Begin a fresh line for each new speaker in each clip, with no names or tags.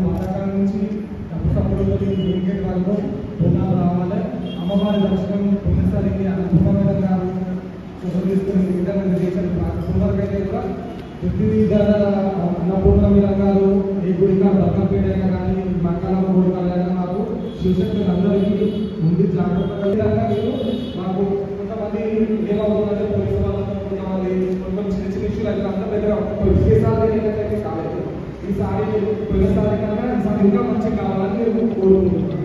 పథకాల నుంచి డబ్బు సపోర్ట్ క్రికెట్ వరకు పునాలు రావాలి. అమ్మవారి దర్శనం పుణ్యస్థలికి అన్నపూర్ణంగా తీసుకుని విధంగా చేశారు. సుమారుకైతే కూడా ప్రతిదీ అన్నపూర్ణ విధంగాలు ఈ గుడిగా రత్నపేట అయినా కానీ మంగళమ్మ గుడికాలైనా మాకు శివశక్తులందరికీ ముందు జాగ్రత్తగా విధంగా మీరు మాకు కొంతమంది ఏమవుతుందంటే పోలీసు వాళ్ళతో కొంతమంది చిన్న చిన్న ఇష్యూలు అయితే అంతా దగ్గర ఒకేసారి ఏంటంటే కాలేదు. ఈసారి పోయినసారి కన్నా ఈసారి ఇంకా మంచిగా కావాలని మేము కోరుకుంటున్నాం.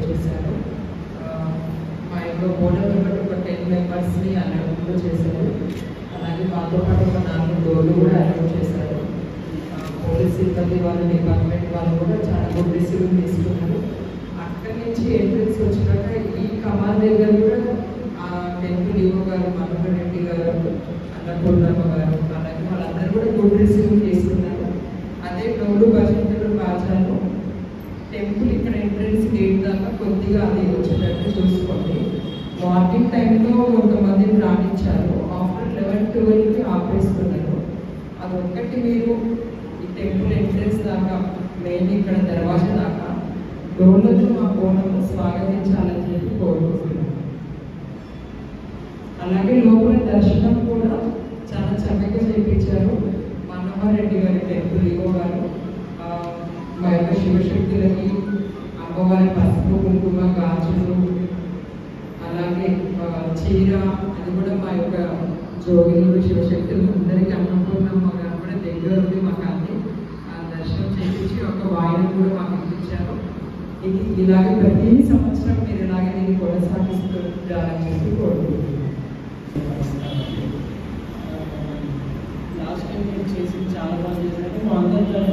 చేశారు. మా యొక్క బోర్డు మెంబర్ ఒక 10 మెంబర్స్ని అలౌట్ చేశారు. అలాగే మాతో పాటు ఒక 4 డోర్లు కూడా అలౌట్ చేశారు. పోలీస్ సిబ్బంది వాళ్ళు డిపార్ట్మెంట్ వాళ్ళు కూడా చాలా గుడ్ రిసీవింగ్ తీసుకున్నారు. అక్కడి నుంచి ఎంట్రన్స్ వచ్చినాక ఈ కమాల్ దగ్గర కూడా టెంపుల్ ఈవో గారు, మనోహర్ రెడ్డి గారు, అన్నపూర్ణమ్మ గారు, అలాగే వాళ్ళందరూ కూడా గుడ్ రిసీవింగ్ తీసుకున్నారు. అదే డోలు భజంతులు బాజాలు టెంపుల్ ఇక్కడ ఎంట్రన్స్ గేట్ దాకా కొద్దిగా అది వచ్చేటట్టు చూసుకోండి. మార్నింగ్ టైంలో కొంతమందిని రాణించారు. ఆఫ్టర్ 11-12కి ఆపేస్తున్నారు. అది ఒక్కటి మీరు ఈ టెంపుల్ ఎంట్రన్స్ దాకా మెయిన్ ఇక్కడ దర్వాజా దాకా డోర్లతో మా బోనము స్వాగతించాలని చెప్పి కోరుకుంటున్నాను. అలాగే లోపల దర్శనం కూడా చాలా చక్కగా చేయించారు. మనోహర్ రెడ్డి గారి టెంపుల్ ఈవో గారు మా యొక్క శివశక్తులకి అమ్మవారి పసుపు కుంకుమ గాజులు అలాగే చీర అది కూడా మా యొక్క జోగిలు శివశక్తులు అందరికీ అన్నపూర్ణమ్మ గారు కూడా దగ్గర ఉంది. మాకు అన్ని దర్శనం చేయించి ఒక వాయినం కూడా మాకు ఇప్పించారు. ఇది ఇలాగే ప్రతి సంవత్సరం మీరు ఇలాగే నేను కొనసాగిస్తుంటారని చెప్పి కోరుకుంటున్నాను.
లాస్ట్ టైం నేను చేసింది చాలా బాగా చేశాను. మా అందరికీ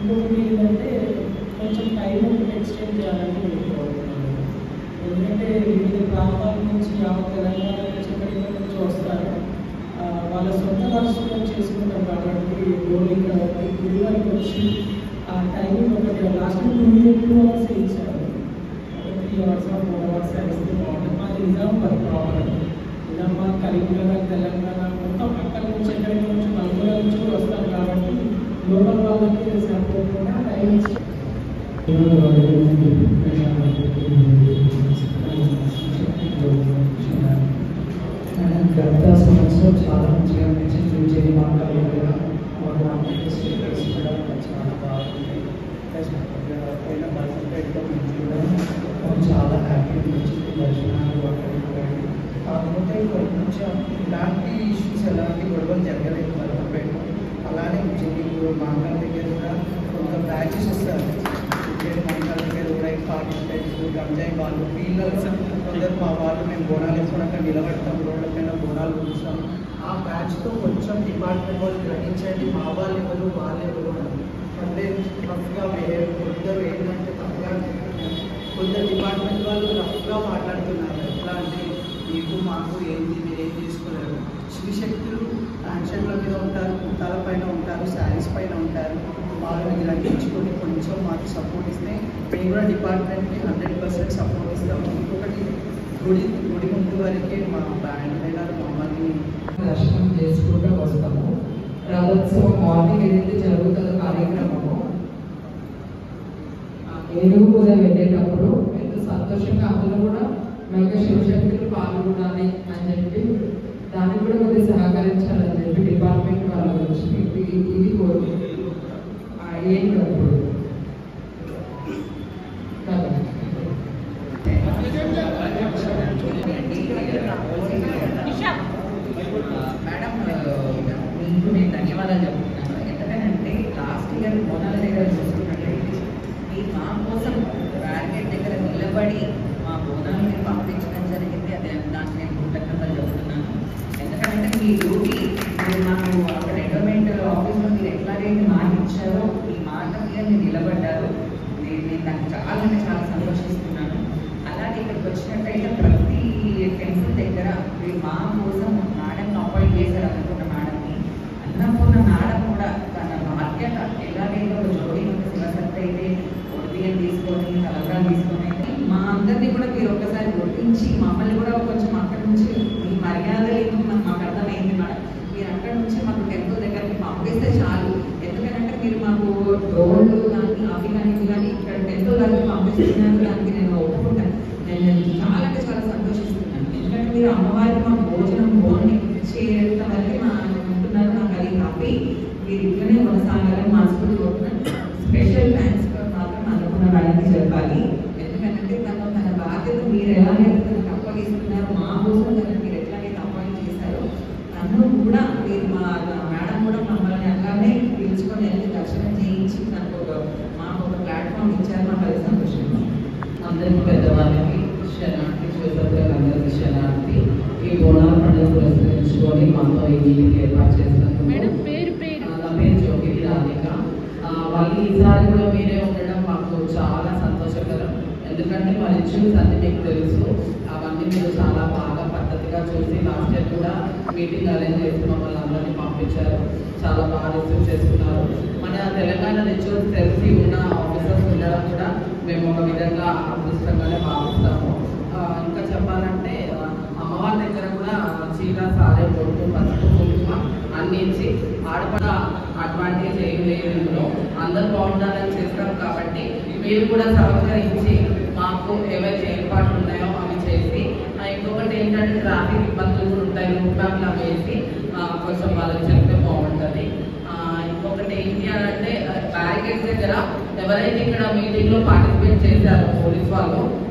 ఇంకొకటి ఏంటంటే కొంచెం టైం ఎక్స్టెండ్ చేయాలని కోరుకుంటున్నాను. ఎందుకంటే వివిధ ప్రాంతాల నుంచి తెలంగాణ నుంచి ఎక్కడి నుంచి వస్తారు. వాళ్ళ సొంత రాష్ట్రంలో చేసుకుంటారు కాబట్టి ఇక్కడ గుడి వరకు వచ్చి ఆ టైమింగ్ ఒకటి లాస్ట్ 2 అవర్స్ ఇచ్చారు. 3 అవర్స్ 4 అవర్స్ ఇస్తే బాగుంటుంది. మాది నిజామాబాద్ ప్రాబ్లం. నిజామాబాద్, కరీంనగర్, తెలంగాణ మొత్తం అక్కడి నుంచి ఎక్కడి నుంచి నలుగుల నుంచి కూడా వస్తారు కాబట్టి లోకల్ వాళ్ళకి సరిపోకుండా టైం
గత సంవత్సరం చాలా మంచిగా అనిపించింది. విజయ్ మాట్లాడారు కూడా స్టేటస్ కూడా చాలా బాగుంది. పోయిన పర్సెంటేజ్లో నుంచి కూడా చాలా హ్యాపీ అనిపించింది. దర్శనాలు కాకపోతే కొంచెం ఇలాంటి ఇష్యూస్ ఎలాంటి గొడవలు జరగలేదు పర్సెంటేజ్. అలానే విజయ్ మాంగళ దగ్గర కూడా కొంత బ్యాచెస్ వస్తారు. విజయ్ మాంగళ దగ్గర కూడా పార్టిసిపేట్స్ గంజాయి వాళ్ళు వీళ్ళు కొందరు మా వాళ్ళు మేము బోనాలు వేసుకుని అక్కడ నిలబడతాం, రోడ్ల పైన బోనాలు చూస్తాం. ఆ బ్యాచ్తో కొంచెం డిపార్ట్మెంట్ వాళ్ళు గ్రహించండి. మా వాళ్ళు ఎవరు వాళ్ళు ఎవరు అంటే రఫ్గా కొందరు ఏంటంటే తప్పుగా కొందరు డిపార్ట్మెంట్ వాళ్ళు రఫ్గా మాట్లాడుతున్నారు. ఎట్లా అంటే మీకు మాకు ఏంటి మీరు ఏం చేసుకోలేరు. శ్రీశక్తులు యాక్షన్ల మీద ఉంటారు, కుర్తాల పైన ఉంటారు, శారీస్ పైన ఉంటారు. వాళ్ళు ఇలా తెచ్చుకొని కొంచెం మాకు సపోర్ట్ ఇస్తే మేము కూడా డిపార్ట్మెంట్కి 100% సపోర్ట్ ఇస్తాము. ఇంకొకటి గుడి ముందు వరకే మా బ్యాండ్ అయినారు మమ్మల్ని దర్శనం చేసుకుంటూ వస్తాము. రథోత్సవం మార్నింగ్ ఏదైతే జరుగుతుందో కార్యక్రమము 7 ఉదయం వెళ్ళేటప్పుడు ఎంతో సంతోషంగా అందులో కూడా మా యొక్క శివశక్తులు పాల్గొనాలి అని చెప్పి దానికి కూడా కొద్దిగా సహకరించాలని చెప్పి డిపార్ట్మెంట్ వాళ్ళ గురించి ఇది కోరుకుంటున్నాను. ఏం కాదు
మేడం, మీకు నేను ధన్యవాదాలు చెప్తున్నాను. ఎందుకంటే లాస్ట్ ఇయర్ బోనాల దగ్గర చూసుకున్నట్లయితే మీరు మా కోసం బ్యారికేడ్ దగ్గర నిలబడి మా బోనాలని పంపించడం జరిగింది. అదే దానికి నేను కృతజ్ఞతలు చెప్తున్నాను. ఎందుకంటే మీ డ్యూటీ మీరు నాకు అక్కడ గవర్నమెంట్ ఆఫీస్లో మీరు ఎట్లాగైతే మాట ఇచ్చారో ఈ మాట మీద మీరు నిలబడ్డారు. నేను దానికి చాలా సంతోషిస్తున్నాను. అలాగే ఇక్కడికి వచ్చిన అయితే బియ్యం తీసుకొని కలకాలు తీసుకొని మా అందరినీ కూడా మీరు ఒక్కసారి గుర్తించి మమ్మల్ని కూడా కొంచెం అక్కడి నుంచి మీ మర్యాదలు ఏంటో మాకు అర్థమైంది మేడం. మీరు అక్కడి నుంచి మాకు టెంపుల్ దగ్గరికి పంపిస్తే చాలు. ఎందుకంటే మీరు మాకు రోడ్లు కానీ అవి కానీ ఇవి కానీ ఇక్కడ టెంపుల్ దగ్గరికి పంపిస్తున్నారు, దానికి నేను ఒప్పుకుంటాను. నేను చాలా అంటే చాలా సంతోషిస్తున్నాను. ఎందుకంటే మీరు అమ్మవారికి మాకు భోజనం భోజనం చేయడం వల్లే మా ఉంటున్నారు. నాకు అది హ్యాపీ. మీరు ఇక్కడనే కొనసాగాలని మనస్ఫూర్తి కోరుతున్నాను. స్పెషల్ థ్యాంక్స్ మాత్రం అనుకున్న వాళ్ళకి చెప్పాలి. ఎందుకంటే తన బాధ్యత మీరు ఎలాగైతే తనకు అప్పగిస్తున్నారో మా కోసం తనకు మీరు ఎట్లాగైతే అపాయింట్ చేశారో నన్ను కూడా మీరు మా మేడం కూడా మమ్మల్ని అలానే పిలుచుకొని వెళ్ళి దర్శనం చేయించి నాకు మాకు ఒక ప్లాట్ఫామ్ ఇచ్చారు. మాకు అది సంతోషంగా.
అందరికీ పెద్దవాళ్ళకి శరణార్థి, చూసేందరికీ శరణార్థి. ఈ బోనాల పండుగ పురస్కరించుకొని మాతో ఈ మీటింగ్ ఏర్పాటు చేసినందుకు నా పేరు జోగిరి రాధిక. వాళ్ళు ఈసారి కూడా మీరే ఉండడం మాకు చాలా సంతోషకరం. ఎందుకంటే మా రిచువల్స్ అన్ని మీకు తెలుసు, అవన్నీ మీరు చాలా బాగా పద్ధతిగా చూసి లాస్ట్ ఇయర్ కూడా మీటింగ్ అరేంజ్ చేసి మమ్మల్ని అందరినీ పంపించారు. చాలా బాగా రిసీవ్ చేసుకున్నారు. మన తెలంగాణ రిచువల్స్ తెలిసి ఉన్న ఆఫీసర్స్ ఉండడం కూడా మేము ఒక విధంగా అదృష్టంగానే భావిస్తాము. ఇంకా చెప్పాలంటే అమ్మవారి దగ్గర కూడా చీర, సారే, బొట్టు, పసుపు, కుంకుమ అన్ని ఇచ్చి ఆడపడ అడ్వాంటేజ్ ఏం లేదు. ఇందులో అందరూ బాగుండాలని చేస్తాం కాబట్టి మీరు కూడా సహకరించి మాకు ఏవైతే ఏర్పాట్లు ఉన్నాయో అవి చేసి, ఇంకొకటి ఏంటంటే ట్రాఫిక్ ఇబ్బందులు కూడా ఉంటాయి, రూట్ మ్యాప్లు అవి వేసి కొంచెం వాళ్ళకి చెప్తే బాగుంటుంది. ఇంకొకటి ఏంటి అని అంటే బ్యారికేడ్స్ దగ్గర ఎవరైతే ఇక్కడ మీటింగ్లో పార్టిసిపేట్ చేశారో పోలీస్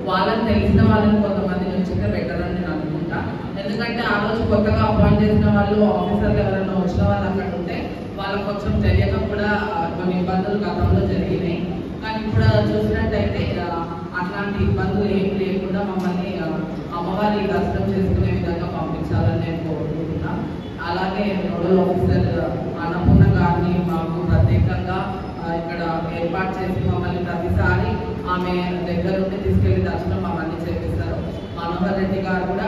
వాళ్ళని తెలిసిన వాళ్ళని కొంతమంది నుంచి బెటర్ అని నేను అనుకుంటా. ఎందుకంటే ఆ రోజు కొత్తగా అపాయింట్ చేసిన వాళ్ళు ఆఫీసర్లు ఎవరైనా వచ్చిన వాళ్ళు అక్కడ ఉంటే వాళ్ళకి కొంచెం తెలియక కూడా కొన్ని ఇబ్బందులు గతంలో జరిగినాయి. కానీ ఇప్పుడు చూసినట్టయితే అట్లాంటి ఇబ్బందులు ఏం లేకుండా మమ్మల్ని అమ్మవారి దర్శనం చేసుకునే విధంగా పంపించాలని నేను కోరుకుంటున్నా. అలాగే నోడల్ ఆఫీసర్ అన్నపూర్ణ గారిని మాకు ప్రత్యేకంగా ఇక్కడ ఏర్పాటు చేసి మమ్మల్ని ప్రతిసారి ఆమె దగ్గర ఉండి తీసుకెళ్లి దర్శనం మమ్మల్ని చేపిస్తారు. మనోహర్ రెడ్డి గారు కూడా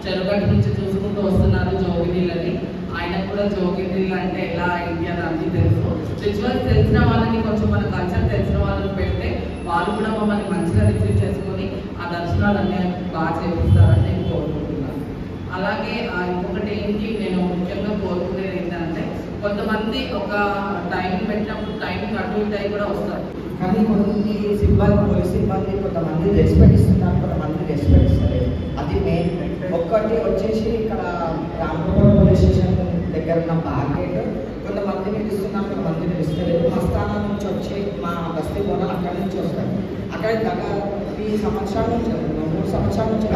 చెరుగట్టు నుంచి చూసుకుంటూ వస్తున్నారు జోగినీళ్ళని. ఆయన కూడా జోగినీళ్ళు అంటే ఎలా ఏంటి అని అన్నీ తెలుసు. రిచువల్స్ తెలిసిన వాళ్ళని, కొంచెం మన కల్చర్ తెలిసిన వాళ్ళని పెడితే వాళ్ళు కూడా మమ్మల్ని మంచిగా రిసీవ్ చేసుకొని ఆ దర్శనాలన్నీ బాగా చేపిస్తారని నేను కోరుకుంటున్నాను. అలాగే ఇంకొకటి ఏంటి నేను ముఖ్యంగా కోరుకునేది ఏంటంటే కొంతమంది ఒక టైం పెట్టినప్పుడు టైం అటు ఇటు అయి కూడా వస్తారు.
కానీ కొన్ని సిబ్బంది, పోలీస్ సిబ్బంది కొంతమంది రెస్పెక్ట్ ఇస్తున్నారు, కొంతమంది రెస్పెక్ట్ ఇస్తలేదు. అది మెయిన్. ఒక్కటి వచ్చేసి ఇక్కడ రామపురం పోలీస్ స్టేషన్ దగ్గర ఉన్న మార్కెట్ కొంతమందిని ఇస్తున్నారు, కొంతమందిని ఇస్తలేదు. మా స్థానం నుంచి వచ్చి మా బస్తీ బోనాలు అక్కడి నుంచి వస్తాయి. అక్కడ దగ్గర 3 సంవత్సరాల నుంచి 3 సంవత్సరాల నుంచి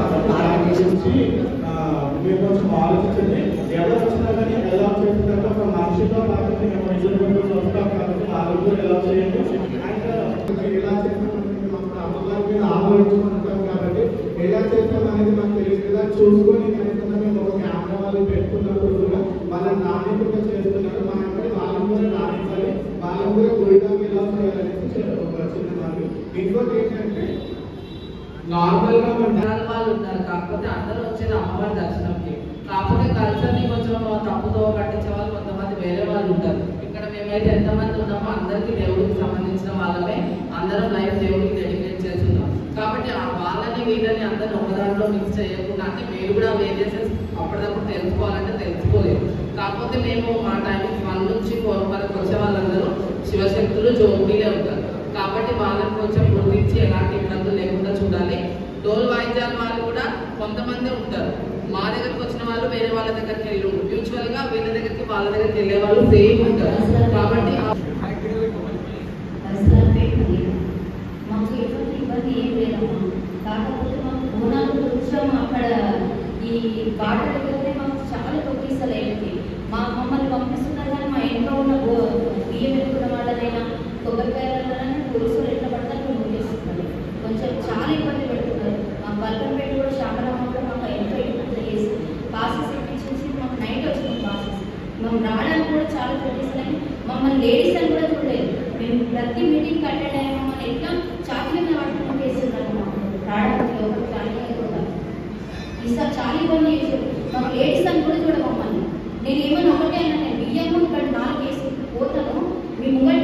మీరు కొంచెం ఆలోచించండి. ఎవరు వచ్చినా కానీ ఎలా చేస్తుందంటే ఒక మనిషితో కాకుండా మేము ఇద్దరు వస్తాం కాబట్టి ఆలోచన ఎలా చేయండి. అండ్ ఎలా చేస్తామంటే మాకు అమ్మగారి మీద ఆలోచించుకుంటాం కాబట్టి ఎలా చేస్తాం అనేది మాకు తెలియదు కదా. చూసుకొని కనుక మేము ఒక కెమెరా వాళ్ళు పెట్టుకున్నప్పుడు కూడా వాళ్ళని నాణ్యతగా చేస్తున్నారు. మా అంటే వాళ్ళని కూడా నాణ్యతని వాళ్ళని కూడా గుడిగా ఎలా చేయాలనేసి ఒక చిన్న వాళ్ళు. ఇంకోటి ఏంటంటే నార్మల్ గా
వాళ్ళు ఉన్నారు, కాకపోతే అందరూ వచ్చేది అమ్మవారి దర్శనంకి. కాకపోతే కల్చర్ని కొంచెం తప్పుతో పట్టించే వాళ్ళు కొంతమంది వేరే వాళ్ళు ఉంటారు. ఇక్కడ మేమైతే ఎంతమంది ఉన్నామో అందరికీ దేవుడికి సంబంధించిన వాళ్ళమే, అందరం లైఫ్ దేవుడికి డెడికేట్ చేస్తున్నాం. కాబట్టి వాళ్ళని వీళ్ళని అందరిని ఒక దాంట్లో మిక్స్ చేయకుండా, అంటే మీరు కూడా వేరియసెస్ అప్పటిదప్పుడు తెలుసుకోవాలంటే తెలుసుకోలేదు. కాకపోతే మేము మా టైమింగ్ 1 నుంచి 4 వరకు వచ్చే వాళ్ళందరూ శివశక్తులు జోగిలే ఉంటారు. కాబట్టి వాళ్ళని కొంచెం గుర్తించి ఎలాంటి ఇబ్బందులు లేకుండా చూడాలి. డోల్ వాయిద్యాల వాళ్ళు కూడా కొంతమంది ఉంటారు. మా దగ్గరికి వచ్చిన వాళ్ళు వేరే వాళ్ళ దగ్గరికి వెళ్ళి మ్యూచువల్ గా వీళ్ళ దగ్గరికి వాళ్ళ దగ్గరికి వెళ్ళే వాళ్ళు సేమ్ ఉంటారు. కాబట్టి
మాకు ఎటువంటి ఇబ్బంది ఏం లేదమ్మా. కాకపోతే మాకు బోనాలు కొంచెం అక్కడ ఈ బాట దగ్గరనే మాకు చాలా తొక్కిసలు అయింది. మమ్మల్ని పంపిస్తున్నారు కానీ మా ఇంట్లో ఉన్న బియ్యం ఎత్తుకున్న వాళ్ళనైనా కొబ్బరికాయలైనా పోలీసులు ఎట్లా పడతారు మేము చేస్తున్నారు. కొంచెం చాలా ఇబ్బంది పెడుతున్నారు. మా బల్కంపేట కూడా శామరామ కూడా మాకు ఎంతో ఇబ్బంది చేసి పాసెస్ ఇప్పించేసి మాకు నైట్ వచ్చినాం పాసెస్. మేము రావడానికి కూడా చాలా తొక్కిసలు. మమ్మల్ని లేడీస్ అని కూడా చూడలేదు. మేము ప్రతి మీటింగ్ అటెండ్ అయ్యాము. మమ్మల్ని ఎట్లా చాకరీని వాడుకుంటూ వేస్తున్నారు. మాకు రావడానికి లోపల చాలా కూడా ఈసారి చాలా ఇబ్బంది చేశారు. మాకు లేడీస్ అని కూడా చూడ మమ్మల్ని. నేను ఏమన్నా ఒకటే అన్నా, నేను బియ్యం ఇక్కడ 4 వేసి పోతాను, మీ ముంగట